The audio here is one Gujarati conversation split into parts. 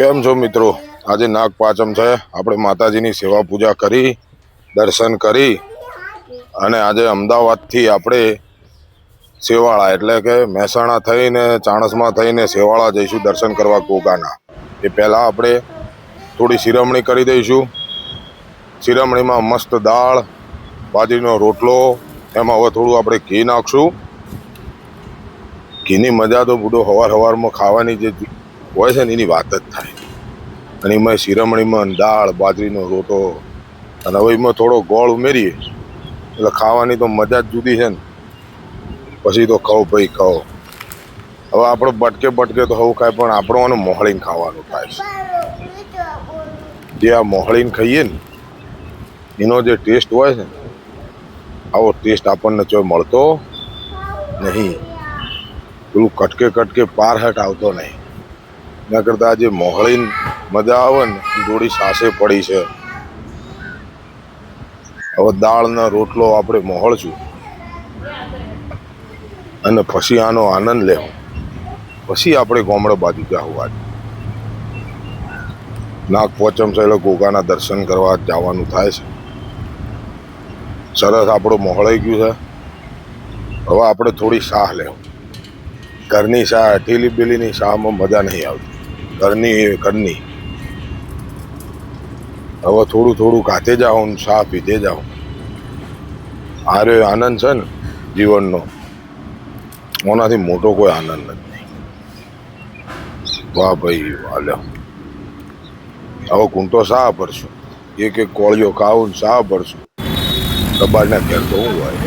કેમ છો મિત્રો? આજે નાગ પાંચમ છે. આપણે માતાજીની સેવા પૂજા કરી, દર્શન કરી અને આજે અમદાવાદથી આપણે સેવાળા એટલે કે મહેસાણા થઈને ચાણસમાં થઈને સેવાળા જઈશું દર્શન કરવા ગોગાના. એ પહેલાં આપણે થોડી શિરામણી કરી દઈશું. શિરામણીમાં મસ્ત દાળ, બાજરીનો રોટલો, એમાં હવે થોડું આપણે ઘી નાખશું. ઘીની મજા તો બુડો સવારમાં ખાવાની જે હોય છે ને એની વાત જ થાય. અને એમાં શિરામણીમાં દાળ, બાજરીનો રોટો અને હવે એમાં થોડો ગોળ ઉમેરીએ એટલે ખાવાની તો મજા જ જુદી છે ને. પછી તો ખાઓ ભાઈ ખાઓ. હવે આપણે બટકે તો હવે ખાય પણ આપણો મોહળીને ખાવાનું થાય છે. જે આ મોહળીને ખાઈએ ને એનો જે ટેસ્ટ હોય છે આવો ટેસ્ટ આપણને ચોય મળતો નહીં. પેલું કટકે પાર હટ આવતો નહીં. એના કરતાં જે મોહળીને મજા આવે ને થોડી સાસે પડી છે. હવે દાળનો રોટલો આપણે મોહળશું અને પછી આનો આનંદ લેવો. પછી આપણે ગામડે બાજુ જાવું. આજે નાગ પાંચમ છે એટલે ગોગાના દર્શન કરવા જવાનું થાય છે. સરસ આપણું મોહળાઈ ગયું છે. હવે આપણે થોડી શાહ લેવું. ઘરની શાહ, ઢીલી બીલીની શાહમાં મજા નહીં આવતી. ઘરની હવે થોડું ખાતે જાઓ ને શાહ પીધે જાઓ. આ રહ્યો આનંદ છે ને જીવનનો, ઓનાથી મોટો કોઈ આનંદ નથી. વાહ ભાઈ વાહ. લ્યો હવે કૂંટો શાહ ભરશું. એક કોળીઓ ખાવું ને શાહ ભરશું. કબાડને ઘેર તો હું હોય.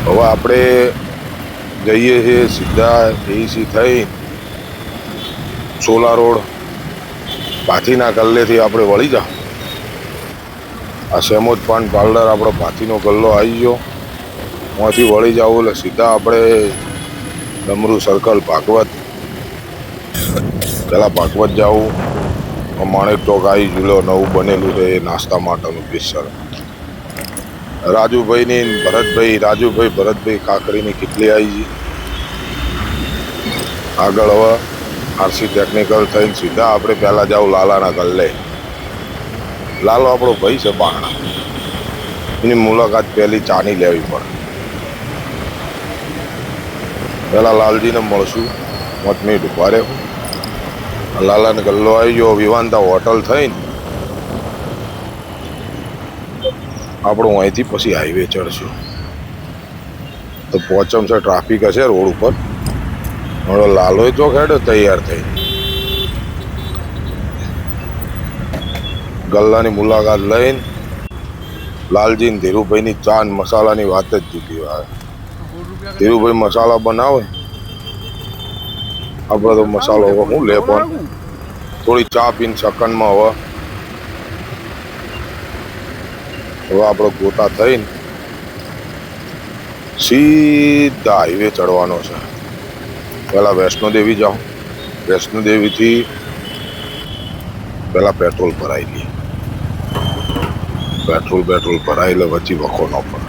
હવે આપણે જઈએ છીએ સીધા એસી થઈ સોલા રોડ ભાથીના ગલ્લેથી આપણે વળી જાઓ. આ સેમોજ પાન પાર્લર આપણો ભાથીનો ગલ્લો આવી ગયો. ત્યાંથી વળી જાવ એટલે સીધા આપણે ડમરૂ સર્કલ ભાગવત. પહેલાં ભાગવત જવું. માણેક ચોક આવી જુલો નવું બનેલું છે એ નાસ્તા માટેનું સ્પેશિયલ. રાજુભાઈ ભરતભાઈ કાકરીની કેટલી આવી છે. આગળ હવે આરસી ટેકનિકલ થઈને સીધા આપણે પહેલાં જાવ લાલાના ગલ્લે. લાલો આપણો ભાઈ છે બાણા. એની મુલાકાત પહેલી ચાની લેવી પડે. પહેલાં લાલજીને મળશું. 5 મિનિટ ઉભા રહ્યો. લાલાને ગલ્લો આવી ગયો. વિવાનતા હોટલ થઈને આપણું અહીંથી પછી હાઈવે ચડશું. તો પાંચમ છે, ટ્રાફિક હશે રોડ ઉપર. હવે લાલોય ચોક હેડો તૈયાર થઈ. ગલ્લાની મુલાકાત લઈને લાલજી ને ધીરુભાઈની ચા ને મસાલાની વાત જ જુદી આવે. ધીરુભાઈ મસાલા બનાવે, આપણે તો મસાલો હવે શું લે પણ થોડી ચા પીને સેકન્ડમાં હવે આપણે ગોતા થઈને સીધા હાઈવે ચડવાનો છે. પહેલાં વૈષ્ણોદેવી જાઓ. વૈષ્ણોદેવીથી પહેલાં પેટ્રોલ ભરાઈ લઈએ. પેટ્રોલ ભરાઈ લે પછી વખો ન પડે.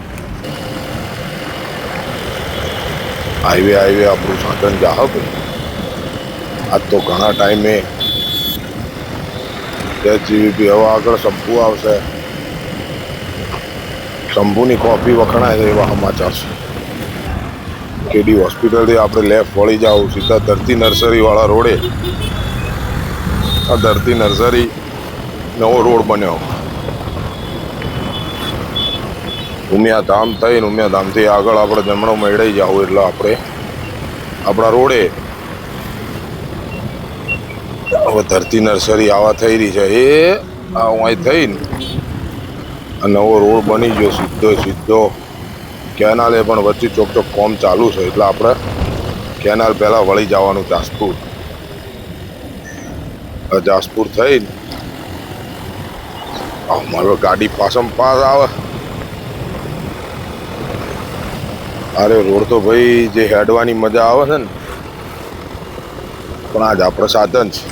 હાઈવે આપણું સાધન જાહ ભાઈ. આજ તો ઘણા ટાઈમે જીવીપી હવે આગળ શંભુ આવશે. શંભુની કોફી વખણાય છે એવા સમાચાર છે. કેડી હોસ્પિટલથી આપણે લેફ્ટ વળી જાવ સીધા ધરતી નર્સરીવાળા રોડે. આ ધરતી નર્સરી નવો રોડ બન્યો. ઉમિયાધામ થઈને ઉમિયાધામથી આગળ આપણે જમણો મેળાઈ જાવ એટલે આપણે આપણા રોડે હવે ધરતી નર્સરી આવા થઈ રહી છે. એ અહીં થઈને નવો રોડ બની ગયો સીધો. કેનાલે પણ વચ્ચે ચોક કોમ ચાલુ છે એટલે આપણે કેનાલ પહેલાં વળી જવાનું જાસપુર. જાસપુર થઈને મારો ગાડી પાસ આવે. અરે રોડ તો ભાઈ જે હેડવાની મજા આવે છે ને પણ આજ આપણે સાધન છે.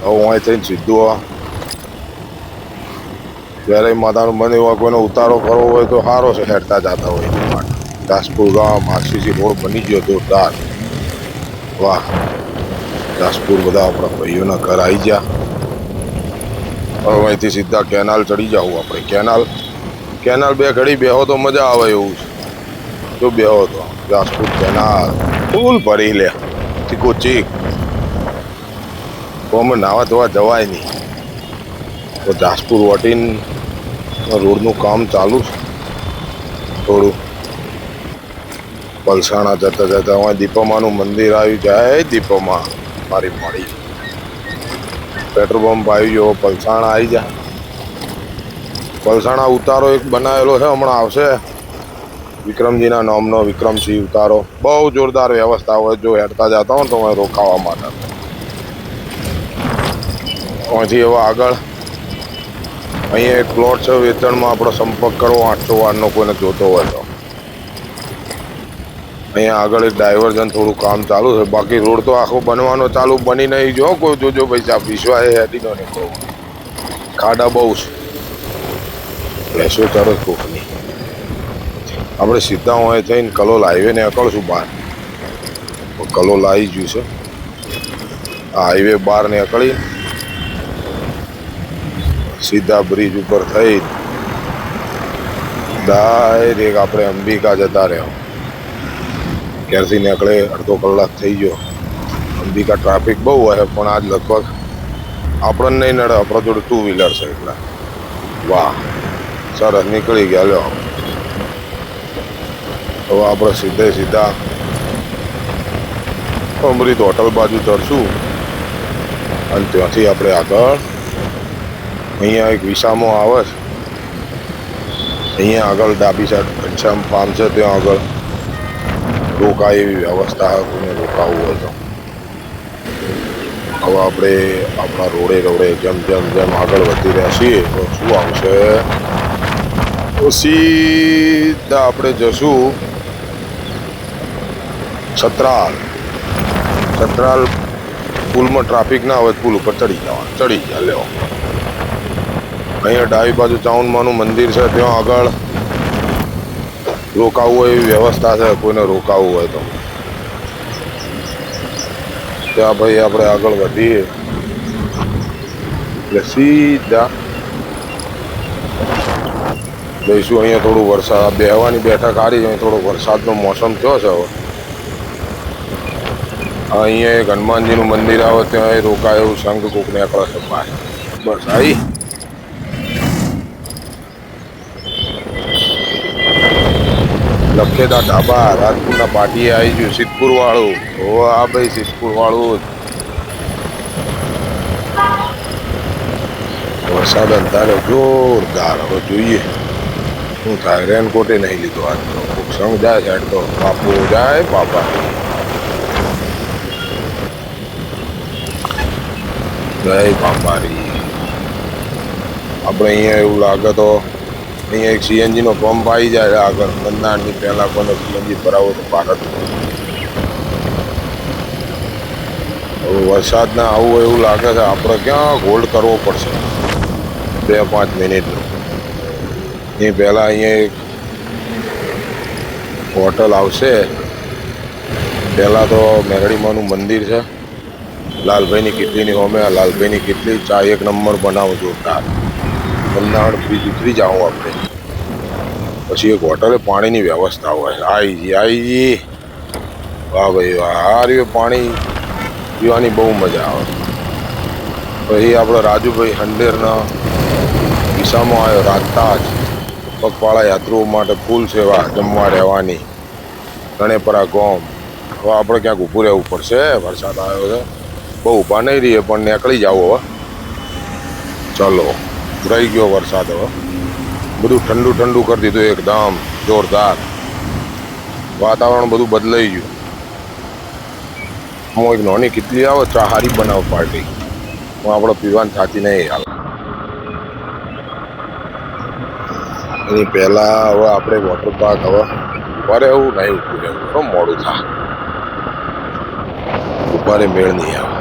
હવે અહીં થઈને સીધું ત્યારે માતાનું મને એવા કોઈનો ઉતારો કરવો હોય તો સારો છે. હેડતા જતા હોય એના માટે જાસપુર ગામ આરસીસી રોડ બની ગયો જોરદાર. વાહ. જાસપુર બધા આપણા ભાઈઓના ઘર આવી ગયા. હવે અહીંથી સીધા કેનાલ ચડી જાવ આપણે. કેનાલ બે ઘડી બેહો તો મજા આવે એવું છે. જો બેહો તો જાસપુર કેનાલ ફૂલ ભરી લે ચીકો ચીક. તો અમે નાવા ધોવા જવાય નહીં. તો જાસપુર વટીન રોડનું કામ ચાલુ છે થોડું. પલસાણા જતા જતા હવે દીપમાનું મંદિર આવ્યું જાય. દીપમા મારી મળી પેટ્રોલ પંપ આવી ગયો. પલસાણા આવી જાય. પલસાણા ઉતારો એક બનાવેલો છે, હમણાં આવશે વિક્રમજીના નામનો. વિક્રમસિંહ ઉતારો બહુ જોરદાર વ્યવસ્થા હોય. જો હેડતા જતા હોય તો હું રોકાવા માટે. અહીંથી હવે આગળ અહીંયા એક પ્લોટ છે વેચાણમાં. આપણો સંપર્ક કરો 808નો કોઈને જોતો હોય તો. અહીંયા આગળ એક ડાયવર્ઝન થોડું કામ ચાલુ છે. બાકી રોડ તો આખો બનવાનો ચાલુ બની નહીં. જો કોઈ જોજો પૈસા વિશ્વાસ હેડી નો નીકળો. ખાડા બહુ છે. ભેંસો ચડો કોકની. આપણે સીધા હોય થઈને કલોલ હાઈવે નીકળશું બહાર. કલોલ આવી ગયું છે. આ હાઈવે બહાર નીકળી સીધા બ્રિજ ઉપર થઈ ડાયરેક્ટ આપણે અંબિકા જતા રહ્યા. ઘેરથી નીકળે અડધો કલાક થઈ ગયો. અંબિકા ટ્રાફિક બહુ હોય પણ આજ લગભગ આપણને નહીં નડે. આપણા જોડે 2 વ્હીલર છે એટલે વાહ સરસ નીકળી ગયા. લ્યો હવે આપણે સીધા અમૃત હોટલ બાજુ ચડશું અને ત્યાંથી આપણે આગળ અહીંયા એક વિસામો આવે છે. અહીંયા આગળ ડાબી સાઈડ ઘનશ્યામ ફાર્મ છે. ત્યાં આગળ રોકાય એવી વ્યવસ્થા કોઈને રોકાવું હોય તો. હવે આપણે આપણા રોડે જેમ આગળ વધી રહ્યા છીએ તો શું આવશે? તો સીધા આપણે જશું સતરાલ પુલમાં ટ્રાફિક ના હોય. પુલ ઉપર ચડી ગયા. લેવો અહીંયા ડાબી બાજુ ચાઉંડમાનું મંદિર છે. ત્યાં આગળ રોકાવું હોય એવી વ્યવસ્થા છે. કોઈને રોકાવું હોય તો ત્યાં ભાઈ આપણે આગળ વધીએ એટલે સીધા જઈશું. અહીંયા થોડું વરસાદ બેહવાની બેઠક હારી. અહીં થોડો વરસાદનો મોસમ થયો છે. હવે અહીંયા એક હનુમાનજીનું મંદિર આવે ત્યાં રોકાય એવું સંઘ કોક નીકળે છે બહાર. બસ આવી લખેદા ઢાબા રાજપુરના પાટીએ આવી ગયું. સિદ્ધપુર વાળું. ઓ આ ભાઈ સિદ્ધપુર વાળું. વરસાદ અંધારે જોરદાર. હવે જોઈએ શું થાય. રેનકોટે નહીં લીધો આજ તો. સંઘ જાય સાઈડ તો બાપુ જાય બાપા. જય બાપારી. આપણે અહીંયા એવું લાગે તો અહીંયા એક સીએનજીનો પંપ આવી જાય આગળ. બંધારણની પહેલાં કોને સીએનજી ભરાવો તો ભારત. હવે વરસાદના આવું એવું લાગે છે. આપણે ક્યાં હોલ્ડ કરવો પડશે 2-5 મિનિટનું. એ પહેલાં અહીંયા એક હોટલ આવશે. પહેલાં તો મેરડીમાનું મંદિર છે. લાલભાઈની કિટલીની હોમે. આ લાલભાઈની કિટલી ચા 1 નંબર બનાવો જોરદાર. બંધારણ બ્રિજ ઉતરી જાઓ આપણે. પછી એક હોટલે પાણીની વ્યવસ્થા હોય. આવી વાહ ભાઈ વાહ. આ રહ્યું પાણી પીવાની બહુ મજા આવે. પછી આપણે રાજુભાઈ હંડેરના વિસામાં આવ્યો. રાતતા જ પગપાળા યાત્રીઓ માટે ફૂલ સેવા જમવા રહેવાની. ગણેપરા ગોમ. હવે આપણે ક્યાંક ઊભું રહેવું પડશે. વરસાદ આવ્યો છે. બહુ ઊભા નહીં રહીએ પણ નીકળી જાવ. હવે ચાલો રહી ગયો વરસાદ. હવે બધું ઠંડુ કરી દીધું એકદમ જોરદાર. વાતાવરણ બધું બદલાઈ ગયું. હું એક નાની કિટલી આવે ચા હારી બનાવ પાર્ટી. હું આપણે પીવાની થતી નહીં હાલ. એની પહેલાં હવે આપણે વોટર પાર્ક હવે ઉભા રહેવું નહીં. ઊભું રહેવું તો મોડું થાય. ઉભારે મેળ નહીં આવે.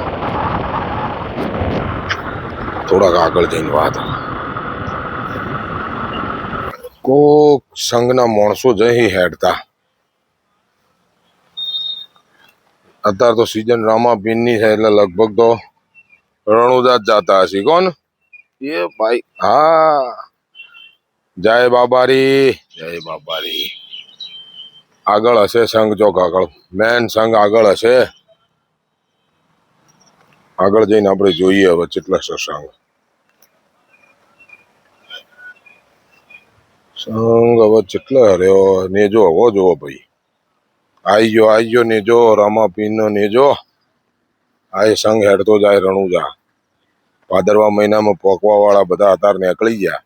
થોડાક આગળ જઈને વાત. કોક સંઘના માણસો જઈ હેડતા અત્યારે તો સીઝન રામાપીરની છે એટલે લગભગ તો રણુજા જ જતા હશે કોણ એ ભાઈ હા જય બાબારી જય બાબારી આગળ હશે સંઘ ચોક આગળ મેન સંઘ આગળ હશે આગળ જઈને આપણે જોઈએ હવે કેટલા સત્સંગ સંઘ હવે કેટલા રહ્યો નેજો હવો જોવો ભાઈ આઈ ગયો નેજો રામાપીરનો નેજો આ સંઘ હેડતો જાય રણુજા ભાદરવા મહિનામાં પોકવા વાળા બધા અત્યારે નીકળી ગયા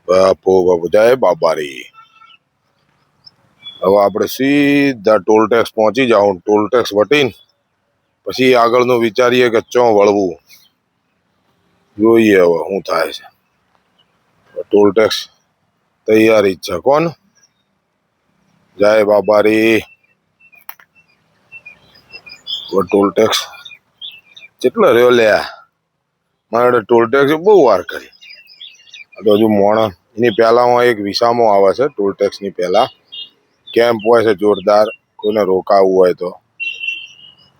બાપો બાપુ જય બાબારી હવે આપણે સીધા ટોલ ટેક્સ પહોંચી જાઉં ટોલ ટેક્સ વટીને પછી આગળનું વિચારીએ કે ચો વળવું જોઈએ હવે શું થાય છે ટોલ ટેક્સ તૈયારી જ છે કોણ જય બાબારી ટોલ ટેક્સ કેટલો રહ્યો લ્યા મારે ટોલ ટેક્સ બહુ વાર કરી તો હજુ મોણા એની પહેલામાં એક વિસામો આવે છે ટોલ ટેક્સની પહેલા કેમ્પ હોય છે જોરદાર કોઈને રોકાવું હોય તો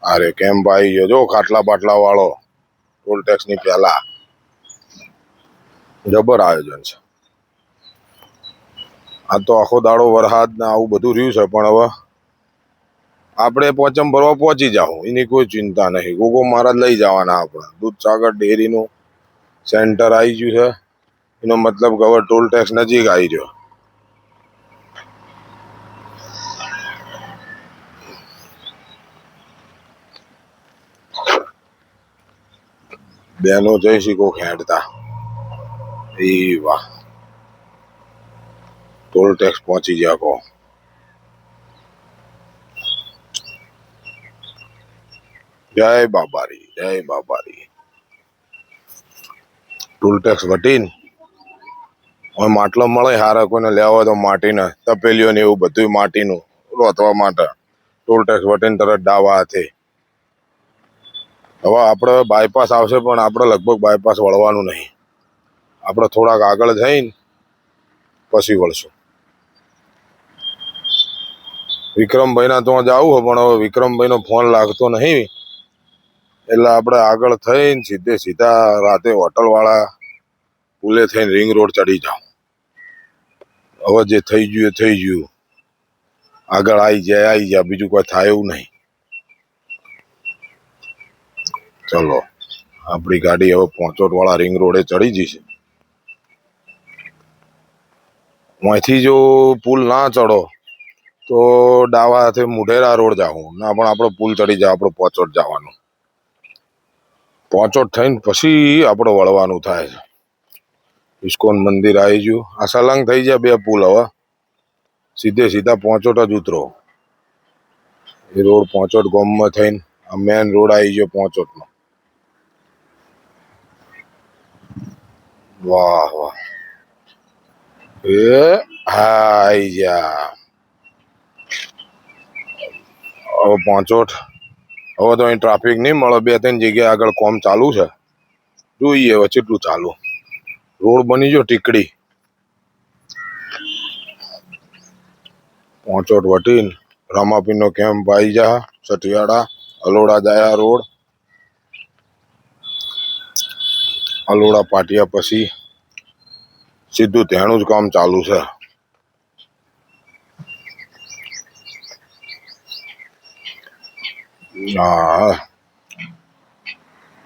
અરે કેમ્પ આવી ગયો જો ખાટલા બાટલા વાળો ટોલ ટેક્સની પહેલા જબર આયોજન છે આ તો આખો દાડો વરસાદ ને આવું બધું રહ્યું છે પણ હવે આપણે પોચમ ભરવા પહોંચી જાઉં એની કોઈ ચિંતા નહીં ગોગો મહારાજ લઈ જવાના આપણે દૂધસાગર ડેરીનું સેન્ટર આવી ગયું છે એનો મતલબ કે હવે ટોલ ટેક્સ નજીક આવી રહ્યો બેનો જઈ શીખો ખેંચતા એ વાહ ટોલ ટેક્સ પહોંચી ગયા કહો જય બાબારી જય બાબારી ટોલ ટેક્સ વટીને હવે માટલો મળે હારા કોઈને લેવા તો માટીને તપેલીઓ ને એવું બધું માટીનું રોતવા માટે ટોલ ટેક્સ વટીને તરત ડાવા હાથે હવે આપણે બાયપાસ આવશે પણ આપણે લગભગ બાયપાસ વળવાનું નહીં આપણે થોડાક આગળ જઈને પછી વળશું વિક્રમભાઈના તો જવું પણ હવે વિક્રમભાઈનો ફોન લાગતો નહીં એટલે આપણે આગળ થઈને સીધા રાતે હોટલવાળા પુલે થઈને રિંગ રોડ ચડી જાઓ હવે જે થઈ ગયું એ થઈ ગયું આગળ આવી જાય બીજું કોઈ થાય એવું નહીં ચલો આપણી ગાડી હવે પોંચોટવાળા રિંગ રોડે ચડી જશે અહીંથી જો પુલ ના ચડો તો ડાવા હાથે મુઢેરા રોડ જાઉં ના પણ આપણો પુલ ચડી જાય આપણો પોંચોટ જવાનું પોંચોટ થઈને પછી આપણે વળવાનું થાય છે ઇસ્કોન મંદિર આવી ગયું આ સલંગ થઈ જાય બે પુલ હવે સીધા પોંચોટ જ ઉતરો એ રોડ પોંચોટ ગામમાં થઈને આ મેન રોડ આવી ગયો પોંચોટનો વાહ વાહ એ હા આવી ગયા હવે પોંચોટ હવે તો અહીં ટ્રાફિક નહીં મળે બે ત્રણ જગ્યાએ આગળ કોમ ચાલુ છે જોઈએ હવે કેટલું ચાલુ રોડ બની ગયો ટીકડી પોંચોટ વટીને રામાપીરનો કેમ્પ આવી જા સઠિયાળા અલોડા જાયા રોડ અલોડા પાટિયા પછી સીધું ત્યાંનું જ કામ ચાલુ છે હા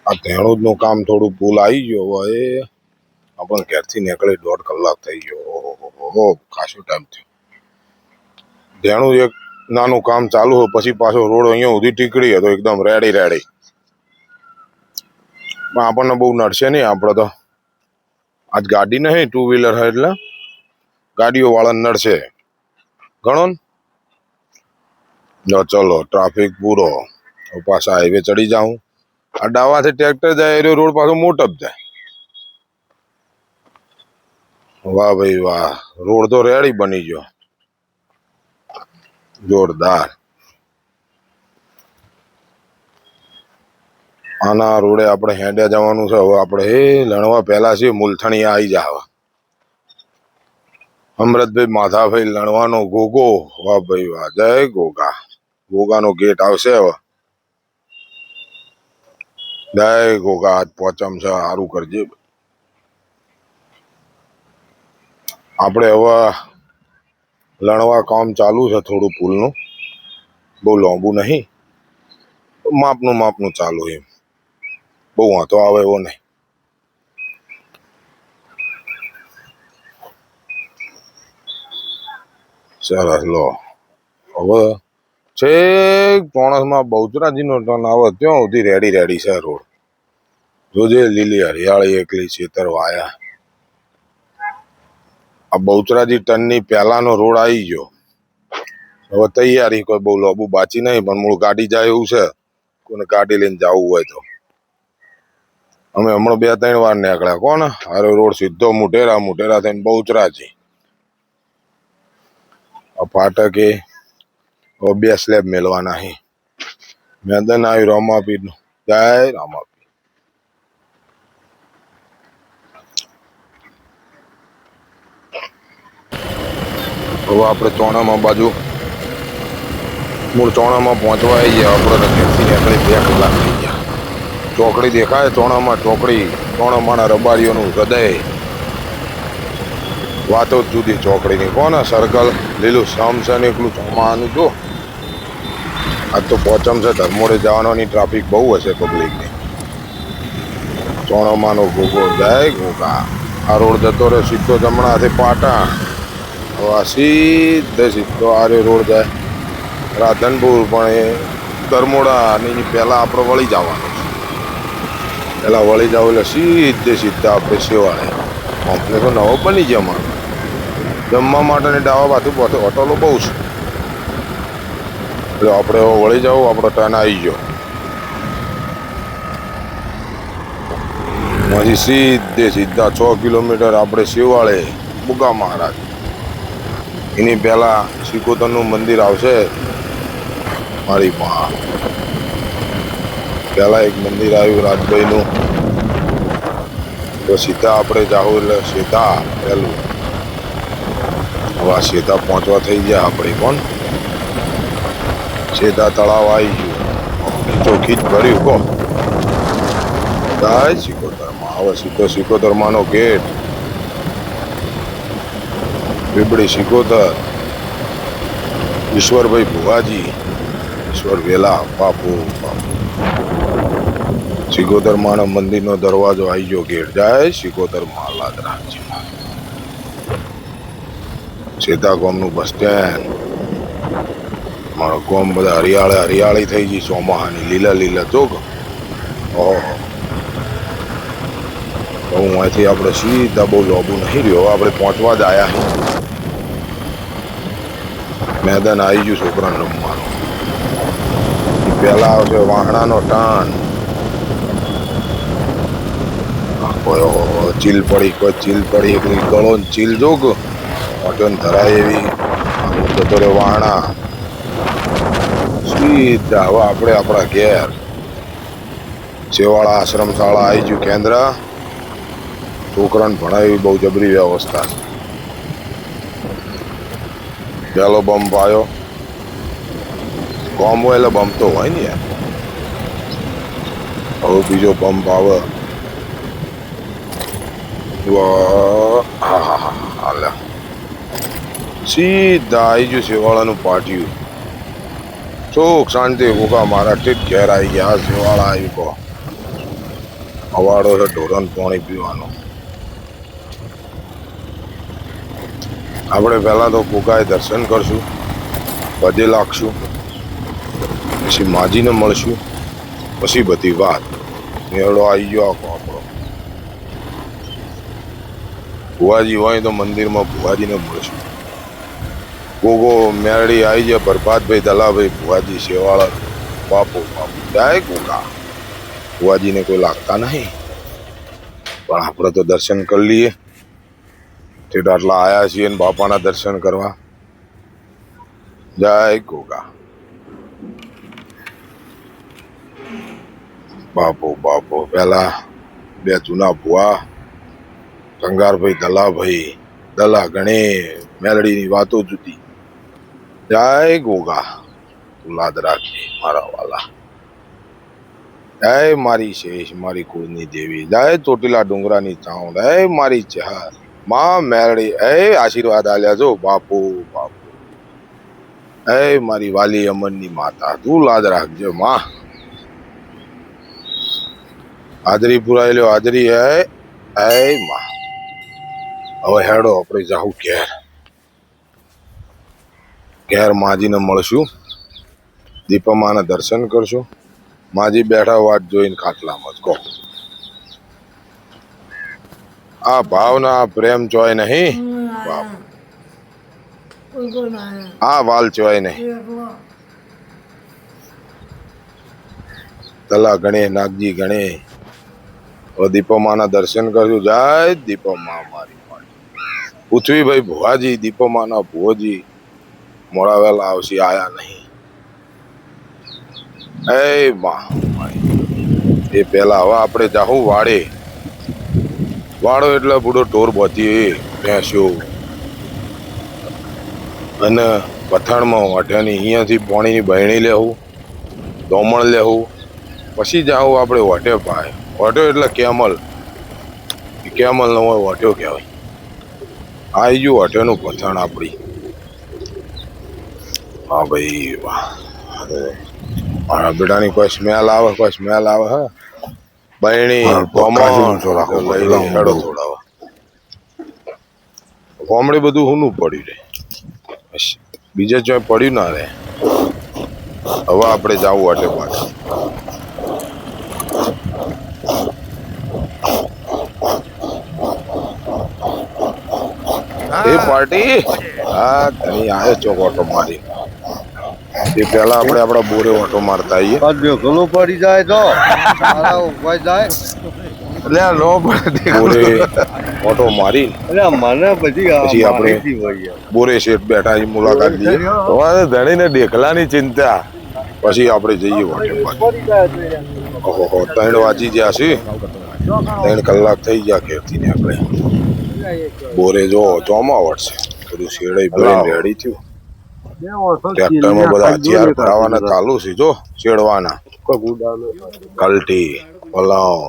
આ ધેણું નું કામ થોડું પુલ આવી ગયો હવે આપણને ઘેરથી નીકળે 1.5 કલાક થઈ ગયો ઓહો ખાસો ટાઈમ થયો ધેણું એક નાનું કામ ચાલુ હોય પછી પાછો રોડ અહીંયા સુધી ટીકડી હતો એકદમ રેડી પણ આપણને બહુ નડશે નહીં આપણે તો આજ ગાડી નહીં 2 વ્હીલર હોય એટલે ગાડીઓ વાળાને નડશે ઘણો ને ચલો ટ્રાફિક પૂરો પાછા હાઈવે ચડી જાઉં આ ડાવાથી ટ્રેક્ટર જાય એ રોડ પાછો મોટો જ જાય વાહ ભાઈ વાહ રોડ તો રેડી બની ગયો જોરદાર આના રોડે આપણે હેડ્યા જવાનું છે હવે આપણે લણવા પહેલા છે મુલથણી આવી જાવ અમૃતભાઈ માધાભાઈ લણવાનો ગોગો વાહ ભાઈ વાહ જય ગોગા ઘોઘાનો ગેટ આવશે હવે. જય ઘોઘા, આજ પોચમ છે, સારું કરજે. આપણે હવે લણવા કામ ચાલુ છે, થોડું પુલનું, બહુ લાંબુ નહીં, માપનું ચાલુ એમ, બહુ વાંધો આવે એવો નહીં. સરસ લો. હવે છેક ચોણસમાં બહુચરાજીનો ટર્ન આવે ત્યાં સુધી રેડી છે રોડ. જોજે લીલી હરિયાળી એકલી ખેતર વાયા. આ બહુચરાજી ટર્નની પહેલાનો રોડ આવી ગયો. હવે તૈયારી કોઈ બહુ લાંબુ બાચી નહીં, પણ મૂળ ગાડી જાય એવું છે. કોઈને ગાડી લઈને જવું હોય તો અમે હમણાં 2-3 વાર નીકળ્યા. કોણ અરે રોડ સીધો મુટેરા થઈને બહુચરાજી. આ ફાટકે હવે 2 સ્લેબ મેળવાના અહીં. મેદાન આવ્યું રામાપીરનું. જય રામાપીર. હવે આપણે ચોણામાં બાજુ મૂળ ચોણામાં પહોંચવા આવી ગયા. આપણે રસ્તેથી નીકળી 2 કલાક થઈ ગયા. ચોકડી દેખાય ચોણામાં, ચોણામાંના રબારીઓનું હૃદય. વાતો જ જુદી ચોકડીની. કોને સર્કલ લીલું સમ છે ને એકલું ચોમાનું જો. આજ તો પોચમ છે, ધર્મોડે જવાની ટ્રાફિક બહુ હશે પબ્લિકની. ચોણામાંનો ઘોઘો, જય ઘોઘા. આ રોડ જતો રહે સીધો જમણાથી પાટણ. હવે સીધો આરે રોડ જાય રાધનપુર, પણ એ ધર્મોડાની પહેલાં આપણે વળી જવાનું છે. પહેલાં વળી જાવ એટલે સીધા આપણે સેવાળે. આપણે તો નવો બની ગયા અમારે. જમવા માટેની ડાવા બાજુ હોટલો બહુ છે, એટલે આપણે વળી જાવ. આપણો ટર્ન આવી ગયો. પછી સીધા 6 કિલોમીટર આપણે શિવાળે બુગા મહારાજ. એની પહેલા સિકોતરનું મંદિર આવશે મારી પાસે. પહેલા એક મંદિર આવ્યું રાજભાઈનું, તો સીધા આપણે જાવું એટલે સીધા પહેલું. હવે સીધા પહોંચવા થઈ ગયા આપણે. કોણ સીધા તળાવ આવી ગયું, ચોખ્ખી જ ભર્યું. કહો જાય સિકોતરમાં. હવે સીધો સિકોતરમાંનો ગેટ. પીપળી સિકોતર. ઈશ્વરભાઈ ભુવાજી, ઈશ્વર વેલા બાપુ. સિકોતર માના મંદિરનો દરવાજો આવી ગયો. ગેટ જાય સિકોતર માલાદરાજી. સીધા ગામનું બસ સ્ટેન્ડ. મારો ગામ બધા હરિયાળી થઈ ગઈ ચોમાહાની. લીલા ચોક. ઓહો, હું અહીંથી આપણે સીધા બહુ લાંબુ નહીં રહ્યો. આપણે પહોંચવા જ આવ્યા. મેદાન આવી ગયું છોકરાને રમવાનું. પહેલા આવશે વાહણાનો ટર્ન. કોઈ ચીલ પડી એકલી ગળો ચીલ જોગ ઓટોન ધરાય એવી. જતો રે વાહણા. સીધા હવે આપણે આપણા ઘેર. સેવાળા આશ્રમ શાળા આવી ગયું કેન્દ્ર. છોકરાને ભણાવી બહુ જબરી વ્યવસ્થા છે. પહેલો બમ્પ આવ્યો. કોમ હોય એટલે બમ્પ તો હોય ને યાર. હવે બીજો બમ્પ આવે. હા, સીધા આવી ગયું સેવાળાનું પાટિયું. સુખ શાંતિ ભૂખા મારા ઠીક ઘેર આવી ગયા. સેવાળા આવી કહો અવાડો છે ઢોરણ પાણી પીવાનો. આપણે પહેલાં તો ભૂખાએ દર્શન કરશું, પગે લાગશું, પછી માજીને મળશું, પછી બધી વાત. મેળો આવી ગયો આખો આપણો. ભુવાજી હોય તો મંદિરમાં ભુવાજીને મળશું. ગોગો મેરડી આવી જાય. પ્રભાતભાઈ દલાભાઈ ભુવાજી સેવાળા બાપુ. જાય ગોગા. ભુવાજીને કોઈ લાગતા નહીં, પણ આપણે તો દર્શન કરી લઈએ. ઠેઠ આટલા આવ્યા છીએ ને બાપાના દર્શન કરવા. જય ગોગા. બાપુ પેલા 2 જૂના ભુવા, કંગારભાઈ દલા ગણે. મેલડીની વાતો જુદી. જય ગોગા. તું લાદ રાખજે મારા વાલા. જય મારી શેષ મારી કુળની દેવી, જય ચોટીલા ડુંગરાની ચાઉંડ, જય મારી ચહર માં મેરડી, આશીર્વાદ આલ્યા જો બાપુ બાપુ. મારી વાલી અમનની માતા તું લાદ રાખજો માં. હાજરી પુરાઈ લ્યો હાજરી. માં હવે હેડો આપણે જાઉં ઘેર માજીને મળશું, દીપમાના દર્શન કરશું. માજી બેઠા વાટ જોઈને ખાટલામાં જ કહો આ ભાવના પ્રેમ ચોય નહીં બાપ, આ વાલ ચોય નહીં. તલા ગણે નાગજી ગણે. હવે દીપમાના દર્શન કરશું. જય દીપમા મારી પૃથ્વીભાઈ ભુવાજી, દીપમાના ભુવોજી મોડા વહેલા આવશે, આયા નહીં. એ પેલા હવે આપણે જાહું વાડે. વાડો એટલે બુડો ઢોર બોધી ભેંસ્યો અને પથાણમાં વાઢ્યાની અહીંયાથી પાણીની બહેણી લેવું, દોમણ લેવું, પછી જાઉં આપણે વાઢે પાય. વાઢ્યો એટલે કેમલ, કેમલ નો હોય વાઢ્યો કહેવાય. આવી ગયું વાઢ્યાનું પથાણ આપણી. હા ભાઈ વાહ, મારા બેટાની કોઈ સ્મેલ આવે, કોઈ સ્મેલ આવે. હા બહેણી કોમડી બધું હુંનું પડ્યું રે, બીજે ચોય પડ્યું ના રે. હવે આપણે જવું વાટે પાછું. એ પાર્ટી હા તની આવ્યો ચોક ઓટો મારી. એ પેલા આપણે આપડા બોરે ઓટો મારતા આવીએ. ઘણું પડી જાય તો જાય એટલે નો બોરે ઓટો મારી મને પછી આપણે બોરે શેઠ બેઠા એ મુલાકાત લઈએ. ધણી ને ડેખલાની ચિંતા, પછી આપણે જઈએ વાટે પાછું. ઓહો 3 વાગી ગયા છે, 3 કલાક થઈ ગયા ઘેરથી ને. આપણે બોરે જો ચોમાવટ છે, બધું શેડે ભરીને રેડી થયું. ટ્રેક્ટરમાં બધા હથિયાર ભરાવાના ચાલુ છે, જો શેડવાના. કલટી પલાવ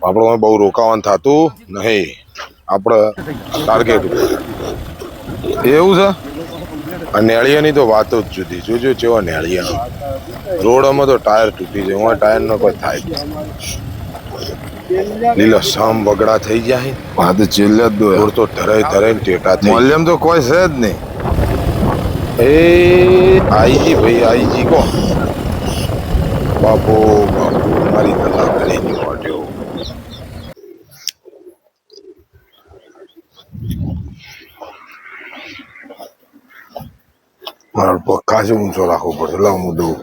આપણે બહુ રોકાવાનું થતું નહીં. આપણે ટાર્ગેટ એવું છે. આ નેળિયાની તો વાતો જ જુદી. જોજો ચેવા નેળિયા રોડમાં તો ટાયર તૂટી જાય. હું ટાયર નો કોઈ થાય લીલો સામ બગડા થઈ જાય. હા તો છેલ્લે જ દો તો ધરાઈ ધરાઈને ટેટા થઈ. મોલ્યમ તો કોઈ છે જ નહીં. આઈજી ભાઈ આઈજી કો બાપુ બાપુ મારી તલા કરી નીકળ્યો. મારો પક્કા છે ઊંચો રાખવો પડશે. લાવ હું દઉં.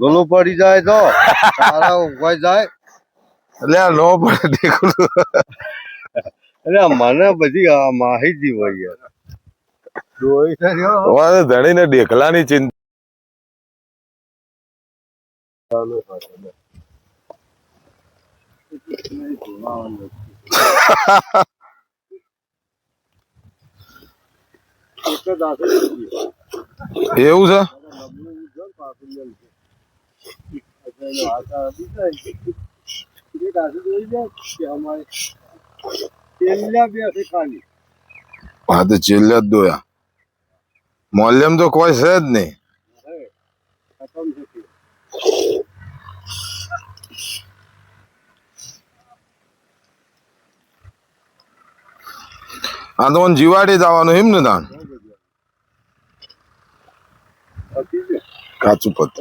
ઘણું પડી જાય તો ઉભા જાય એટલે નો પડે દેખું. એટલે મને બધી માહિતી હોય યાર. ધણી ને ડેખલાની ચિંતા. એવું છે. હા તો છેલ્લે જ દોયા. મોલ્યમ તો કોઈ છે જ નહીં. આ તો જીવાડી જવાનું એમ ને દાન કાચું પત.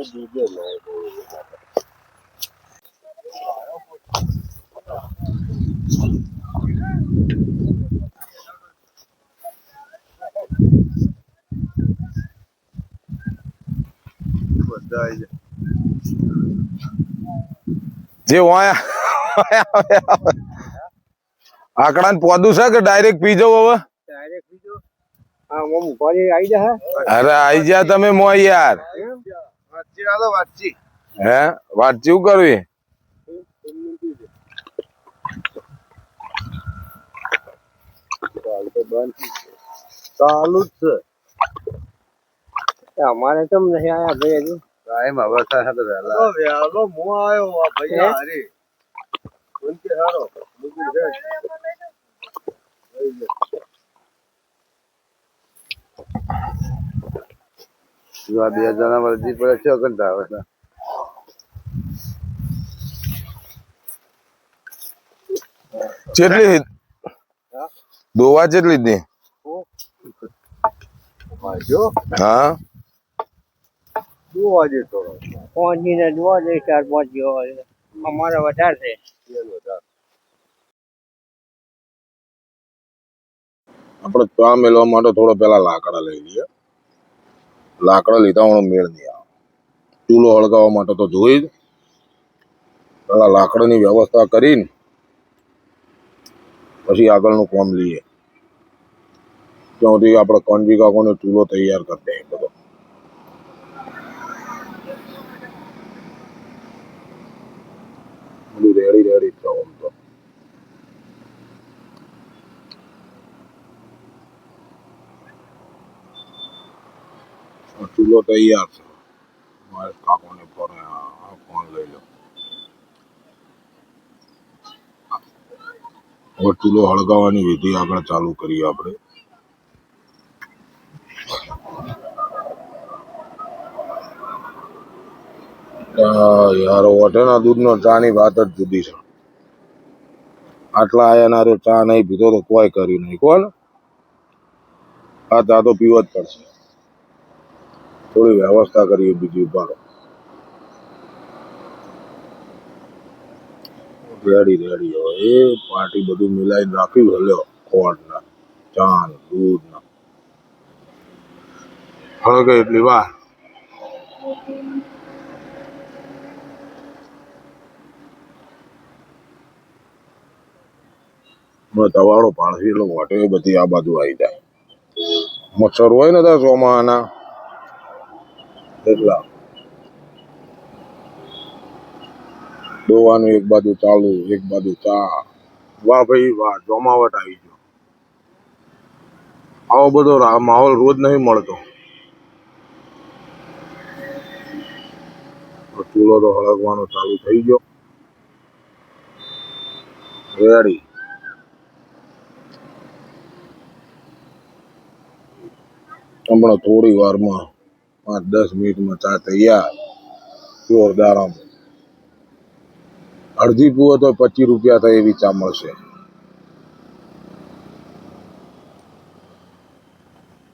બધા જે આકડા ને પોદું છે કે ડાયરેક્ટ પી જાવ હવે? અરે આઈ જા તમે મોય યાર. હે વાત શું કરવી? ચાલુ જ છે અમારે કેમ નહીં આયા ભાઈ હજુ ટાઈમ હવે થાય તો વહેલો હું આવ્યો ભાઈ હારી બોલતે હારો બે જણા વર્જી પડે છે કંટા આવે કેટલી દોવા કેટલી દે? હા વાગે તો પહોંચીને જોવા જઈ 4-5 જેવા અમારે વધારે છે આપણે ચા મેળવા માટે થોડો પેલા લાકડા લઈ લઈએ. લાકડા લીધા હું મેળ નહીં આવે. ચૂલો હળગાવવા માટે તો જોઈ જ પેલા લાકડાની વ્યવસ્થા કરીને પછી આગળનું કામ લઈએ. ત્યાં સુધી આપણે કણજી કાકોને ચૂલો તૈયાર કરી દઈએ બધો. બધું રેડી છે આમ તો. ચૂલો તૈયાર છે. મારે કાકોને ફોન લઈ લો. હવે ચૂલો હળગાવવાની વિધિ આગળ ચાલુ કરીએ આપણે. યાર વટેના દૂધનો ચાની વાત જ જુદી છે. આટલા આયા ના ચા નહીં પીધો તો કોઈ કરી નહીં કોણ. આ ચા તો પીવો જ પડશે. થોડી વ્યવસ્થા કરીએ બીજી ઉપર. રેડી હવે એ પાર્ટી બધું મિલાઈને રાખ્યું હલ્યો ખોટ ના ચા દૂધ ના હળગે એટલી વાર. તવાડો પાડવી એટલે વટે બધી આ બાજુ આવી જાય. મચ્છર હોય ને ત્યાં ચોમાના એટલા દોવાનું એક બાજુ ચાલુ એક બાજુ ચા. વાહ ભાઈ વાહ ચોમાવટ આવી ગયો. આવો બધો માહોલ રોજ નહીં મળતો. ચૂલો તો હળગવાનો ચાલુ થઈ ગયો. રેડી હમણાં થોડી વારમાં 5-10 મિનિટમાં ચા તૈયાર. જોરદાર આમ અડધી પીવો તો 25 રૂપિયા થાય એવી ચા મળશે.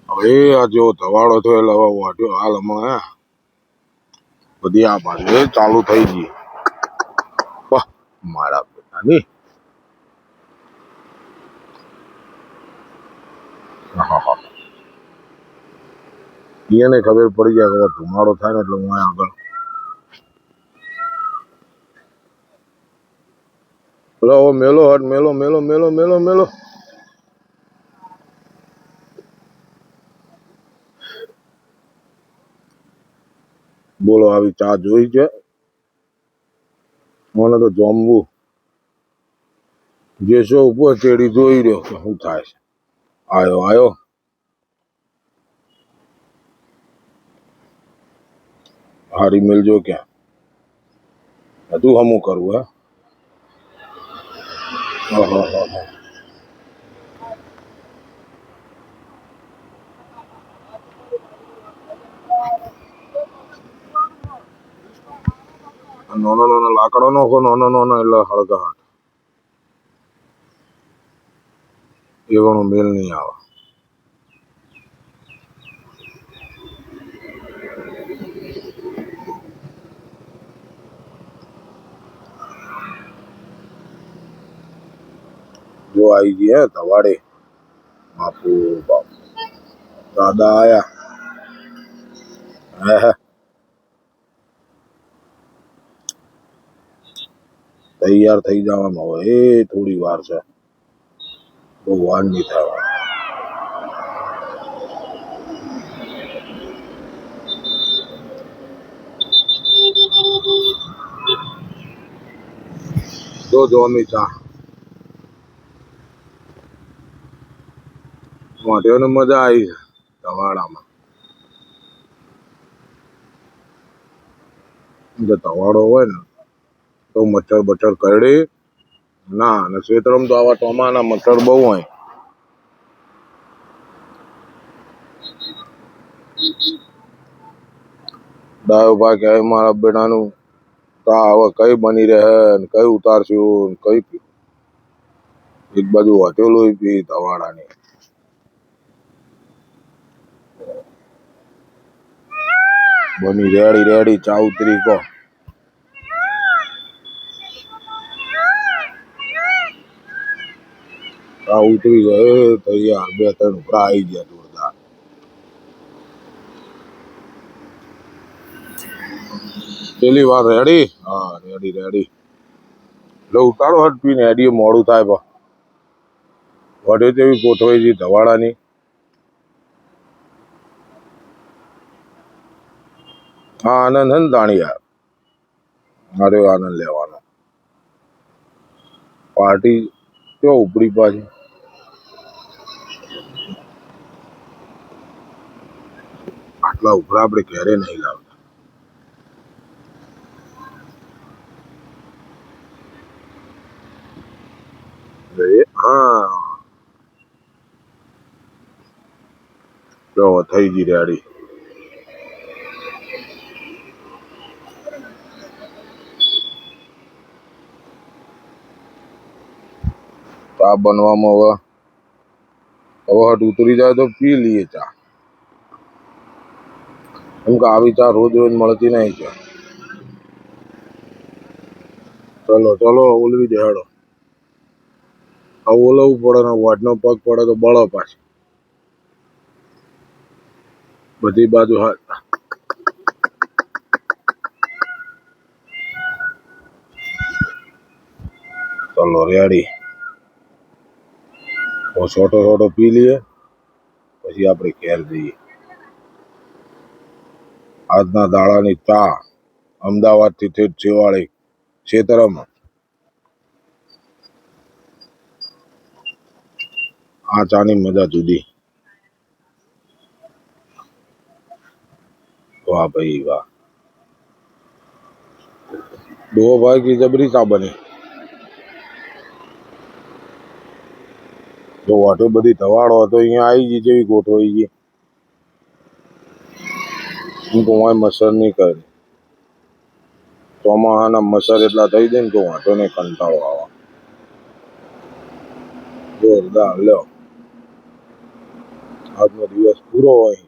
હવે આ જો ધવાડો થયો એટલે હવે વાટ્યો હાલ હમણાં બધી આ બાજુ ચાલુ થઈ ગઈ. મારા બેટાની એને ખબર પડી જાય કે ધુમાડો થાય ને એટલે હું આગળ મેલો હટ મેલો. બોલો આવી ચા જોઈ છે? મને તો જમવું જે શો ઉપર ચેડી જોઈ રહ્યો કે શું થાય છે. આયો હારી મિલજો ક્યાં બધું હમું કરવું હે. નાનો લાકડો નાખો નાનો એટલે હળગાહટ એવાનો મેલ નહીં આવે. જો આવી ગઈ હે ધવાડે બાપુ બાપુ દાદા આયા હે. તૈયાર થઈ જવામાં હવે એ થોડી વાર છે, બહુ વાર નહીં થાય. જો અમી ચા મોઢેને મજા આવી છે તવાડામાં. જો તવાડો હોય ને તો મચ્છર બચ્છર કરડે ના, અને ખેતરમાં તો આવા ચોમાના મચ્છર બહુ હોય. ડાયો ભાઈ કહે મારા બેટાનું કા હવે કઈ બની રહે ને કઈ ઉતારશું ને કઈ એક બાજુ હોટેલો બી તવાડાની બની રેડી રેડી ચા ઉતરી કો ચા ઉતરી ગયે તૈયાર, બે ત્રણ ઉપરા આવી ગયા જોરદાર. પેલી વાર રેડી, હા રેડી રેડી. એટલે ઉતારો હટ પીને એડી મોડું થાય પણ વડે તેવી ગોઠવાઈ છે ધવાડાની. હા આનંદ હે ને તાણી યાર, અરે આનંદ લેવાનો. પાર્ટી ક્યાં ઉપડી પાછી, આટલા ઉપરા આપણે ઘેરે નહીં લાવતા. હા જો થઈ ગઈ રેડી. ચા બનવામાં હવે હટ ઉતરી જાય તો પી લઈએ ચા, કેમ કે આવી ચા રોજ રોજ મળતી નહીં છે. ચલો ચલો ઓલવી દે હેડો. આ ઓલવવું પડે ને વાટનો પગ પડે તો બળો પાછી બધી બાજુ. હા ચલો રેડી. છોટો છોટો પી લઈએ પછી આપણે ઘેર જઈએ. આજના દાડાની ચા અમદાવાદથી ઠેઠ છેવાડે ખેતરમાં. આ ચાની મજા જુદી. વાહ ભાઈ વાહ, દો ભાઈ की जबरी ચા બની. જો વાટો બધી ધવાડો હતો અહીંયા આવી ગઈ જેવી ગોઠવાઈ ગઈ. હું તો વાંય મસર નહીં કરે, ચોમાહાના મસર એટલા થઈ જાય ને તો વાંધો નહીં, કંટાળો આવે જોરદાર. લ્યો આજનો દિવસ પૂરો હોય.